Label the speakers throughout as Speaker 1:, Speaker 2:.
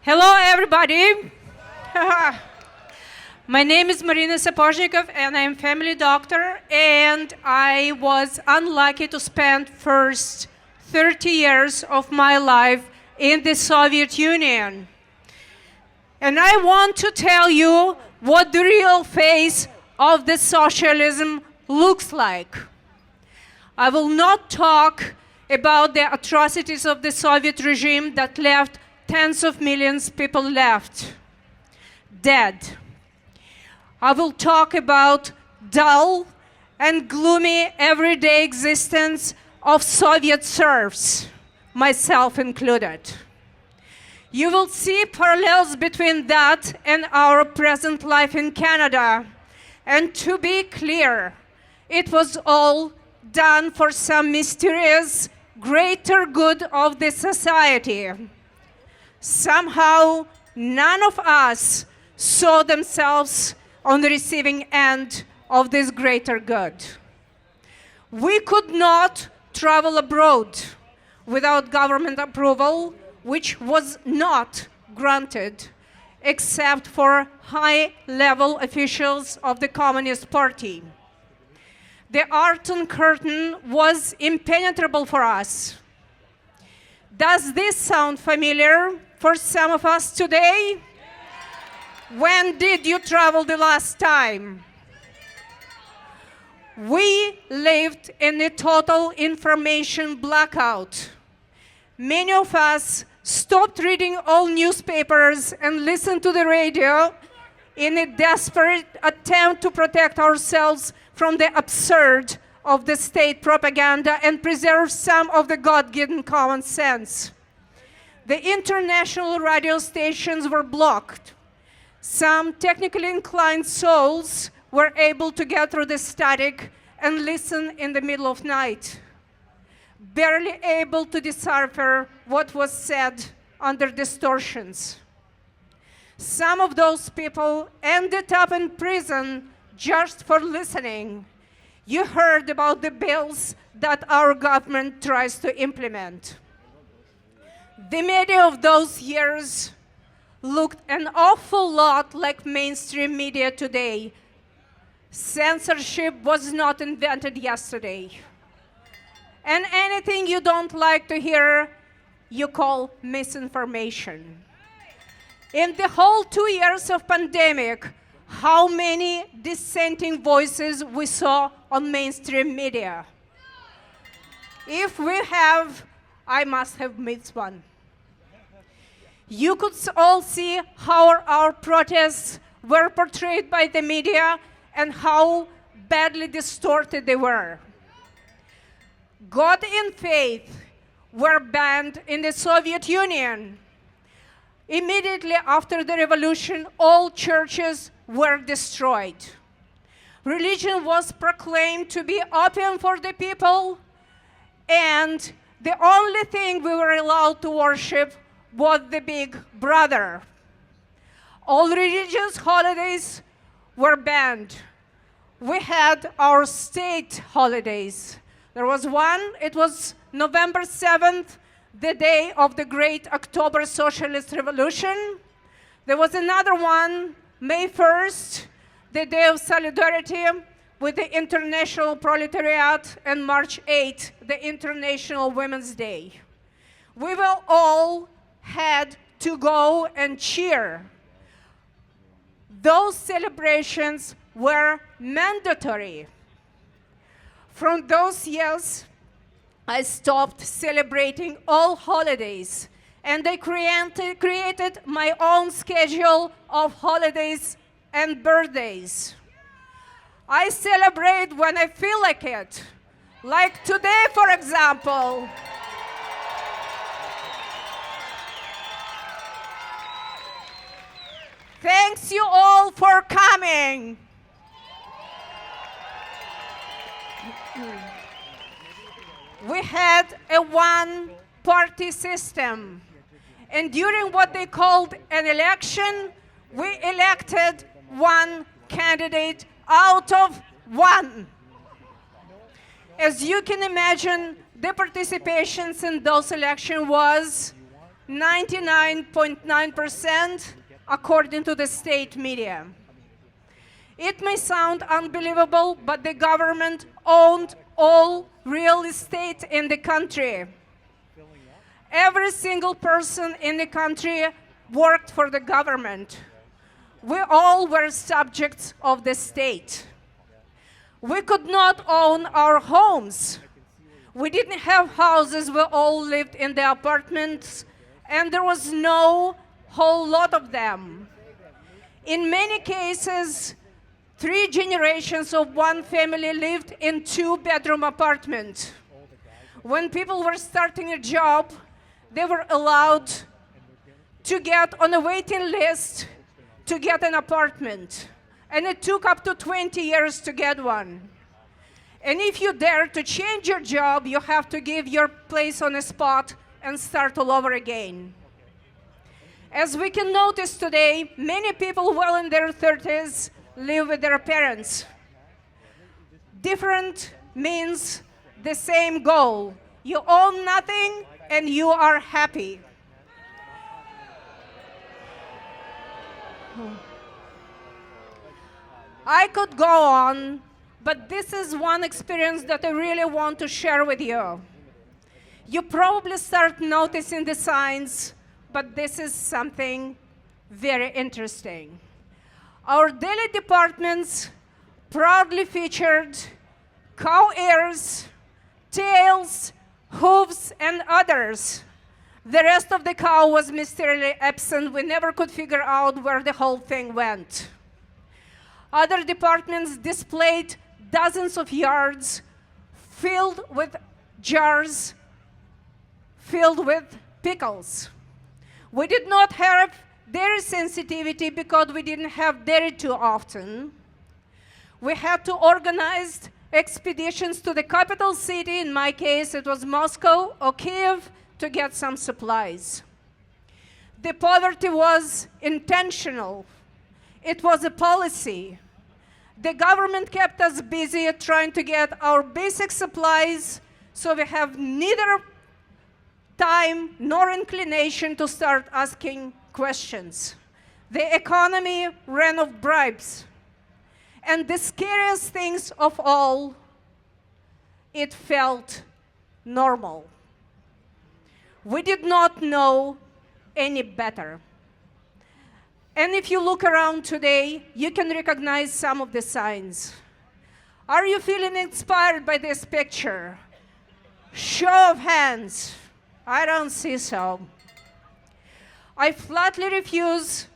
Speaker 1: Hello, everybody. My name is Marina Sapozhnikov, and I'm family doctor, and I was unlucky to spend first 30 years of my life in the Soviet Union. And I want to tell you what the real face of the socialism looks like. I will not talk about the atrocities of the Soviet regime that left tens of millions of people dead. I will talk about dull and gloomy everyday existence of Soviet serfs, myself included. You will see parallels between that and our present life in Canada. And to be clear, it was all done for some mysterious greater good of the society. Somehow, none of us saw themselves on the receiving end of this greater good. We could not travel abroad without government approval, which was not granted except for high-level officials of the Communist Party. The Iron Curtain was impenetrable for us. Does this sound familiar for some of us today? When did you travel the last time? We lived in a total information blackout. Many of us stopped reading all newspapers and listened to the radio in a desperate attempt to protect ourselves from the absurd of the state propaganda and preserve some of the God-given common sense. The international radio stations were blocked. Some technically inclined souls were able to get through the static and listen in the middle of night, barely able to decipher what was said under distortions. Some of those people ended up in prison just for listening. You heard about the bills that our government tries to implement. The media of those years looked an awful lot like mainstream media today. Censorship was not invented yesterday. And anything you don't like to hear, you call misinformation. In the whole 2 years of pandemic, how many dissenting voices we saw on mainstream media? If we have, I must have missed one. You could all see how our protests were portrayed by the media and how badly distorted they were. God and faith were banned in the Soviet Union. Immediately after the revolution, all churches were destroyed. Religion was proclaimed to be opium for the people, and the only thing we were allowed to worship was the Big Brother. All religious holidays were banned. We had our state holidays. There was one, it was November 7th, the day of the great October Socialist Revolution. There was another one, May 1st, the day of solidarity with the International Proletariat, and March 8th, the International Women's Day. We will all had to go and cheer. Those celebrations were mandatory. From those years, I stopped celebrating all holidays, and I created my own schedule of holidays and birthdays. I celebrate when I feel like it, like today, for example. Thanks you all for coming. We had a one-party system, and during what they called an election, we elected one candidate out of one. As you can imagine, the participations in those elections was 99.9% according to the state media. It may sound unbelievable, but the government owned all real estate in the country. Every single person in the country worked for the government. We all were subjects of the state. We could not own our homes. We didn't have houses, we all lived in the apartments, and there was no whole lot of them. In many cases, 3 generations of one family lived in 2-bedroom apartments. When people were starting a job, they were allowed to get on a waiting list to get an apartment. And it took up to 20 years to get one. And if you dare to change your job, you have to give your place on the spot and start all over again. As we can notice today, many people well in their 30s live with their parents. Different means the same goal. You own nothing and you are happy. I could go on, but this is one experience that I really want to share with you. You probably start noticing the signs, but this is something very interesting. Our daily departments proudly featured cow ears, tails, hooves, and others. The rest of the cow was mysteriously absent. We never could figure out where the whole thing went. Other departments displayed dozens of yards filled with jars filled with pickles. We did not have dairy sensitivity because we didn't have dairy too often. We had to organize expeditions to the capital city. In my case, it was Moscow or Kiev, to get some supplies. The poverty was intentional. It was a policy. The government kept us busy trying to get our basic supplies, so we have neither time nor inclination to start asking questions. The economy ran off bribes. And the scariest things of all, it felt normal. We did not know any better. And if you look around today, you can recognize some of the signs. Are you feeling inspired by this picture? Show of hands. I don't see so. I flatly refuse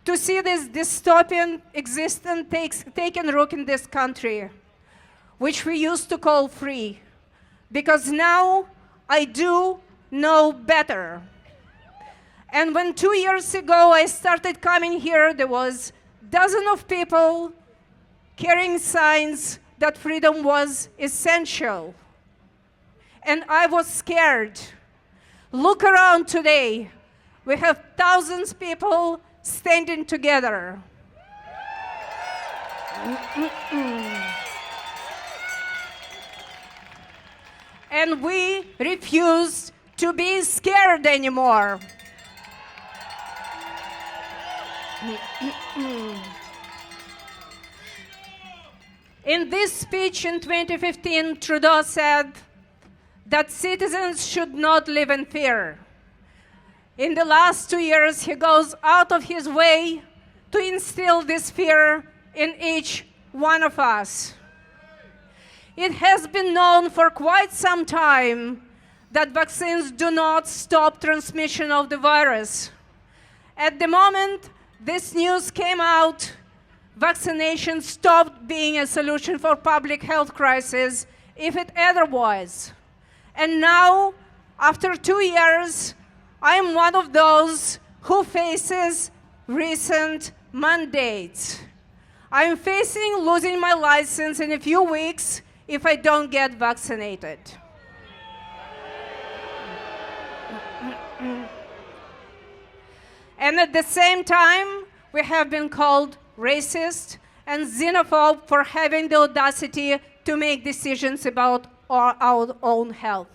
Speaker 1: to see this dystopian existence taking root in this country, which we used to call free, because now I do know better. And when 2 years ago I started coming here, there was dozens of people carrying signs that freedom was essential. And I was scared. Look around today. We have thousands of people standing together. And we refuse to be scared anymore. In this speech in 2015, Trudeau said that citizens should not live in fear. In the last 2 years, he goes out of his way to instill this fear in each one of us. It has been known for quite some time that vaccines do not stop transmission of the virus. At the moment this news came out, vaccination stopped being a solution for public health crisis, if it ever was. And now, after 2 years, I am one of those who faces recent mandates. I am facing losing my license in a few weeks if I don't get vaccinated. And at the same time, we have been called racist and xenophobe for having the audacity to make decisions about our own health.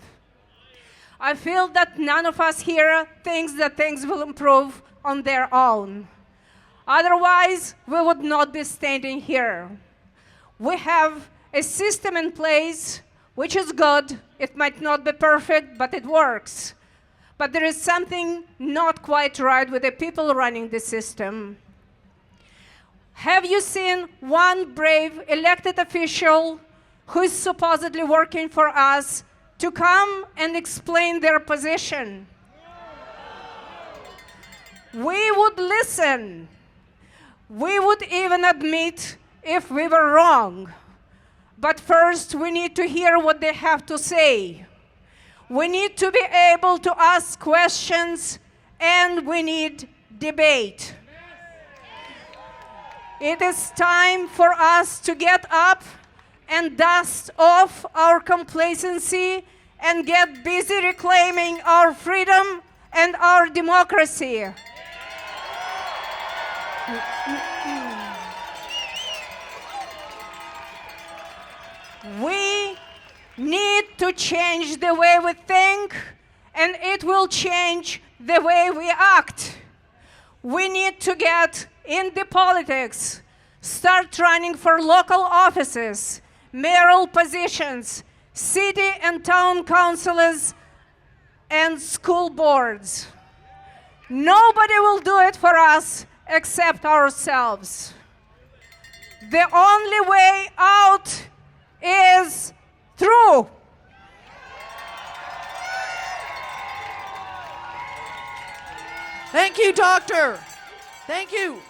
Speaker 1: I feel that none of us here thinks that things will improve on their own. Otherwise, we would not be standing here. We have a system in place which is good. It might not be perfect, but it works. But there is something not quite right with the people running the system. Have you seen one brave elected official who is supposedly working for us to come and explain their position? We would listen. We would even admit if we were wrong. But first, we need to hear what they have to say. We need to be able to ask questions, and we need debate. It is time for us to get up and dust off our complacency and get busy reclaiming our freedom and our democracy. We need to change the way we think, and it will change the way we act. We need to get into politics, start running for local offices, mayoral positions, city and town councils, and school boards. Nobody will do it for us except ourselves. The only way out is through.
Speaker 2: Thank you, Doctor. Thank you.